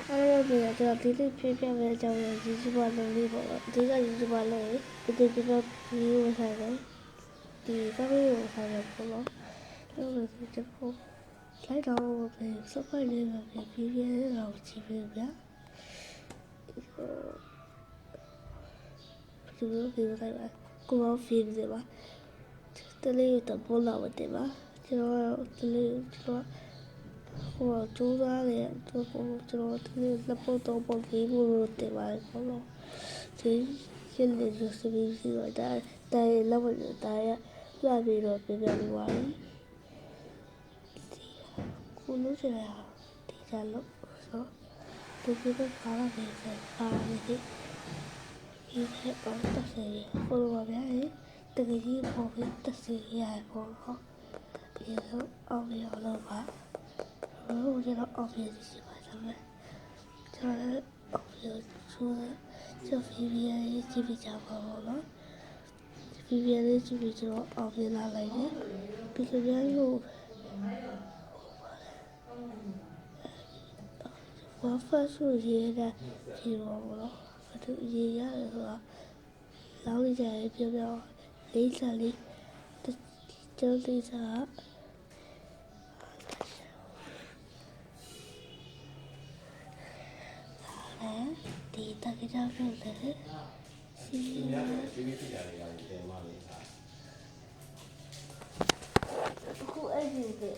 အဲ့တော့ကျွန်တော်ဒီလေးပြပြမဲ့အကြောင်းကို YouTuber လုပ်လေးပေါ့နော်အဓိက YouTuber လုပ်ရင်ဒီပြပြဗီဒီယိုဆိုင်တယ်ဒီကဗီဒီယိုဆိုင်တယ်ပေါ့နော်အဲ့လိုဆိုကျွန်တော်လိုက်တော့ပဲစပိုက်လေးပဲပြပြလေးတော့ကြည့်ပြဗျာဒီလိုဗီဒီယိုဆိုင်ပါကိုယ်ဖီးနေပါတလေးတော့ပေါ်လာတယ်ပါကျွန်တော်တလေးကျွန်တော်ဟိုကျိုးသားတယ်ကျွန်တော်တလေးလက်ပေါ်တော့ပေါ်ပြီးလို့တယ်ပါဘောလို့ဒီရှင်းနေလို့စပြီးစီတော့ဒါလောက်လို့ဒါရပြပြီးတော့ပြပြလို့ပါကိုလို့စရာဒီကြလို့ဆိုဒီပြပြပါလာတယ်ပါလာတယ်ဒီကတော့တက်စီပေါ်ပါဗျာတကယ်ကြီးပေါ်ပြီးတက်စီရပေါ်တော့ဒီလိုအောင်ရတော့ပါ我觉得奥菲就喜欢他们，就是奥菲说这菲菲的这边家伙了，菲菲的这边就奥菲拿来的，比如讲有，我发数学的给我了，我都爷爷说，老李家的表表，李家里，就李家。ဒီတကယ်ကြောက်လို့လေစီခုအဲ့ဒီပဲ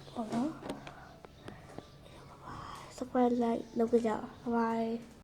ဟောနော်စပယ်လိုက်လုပ်ကြပါဘိုင်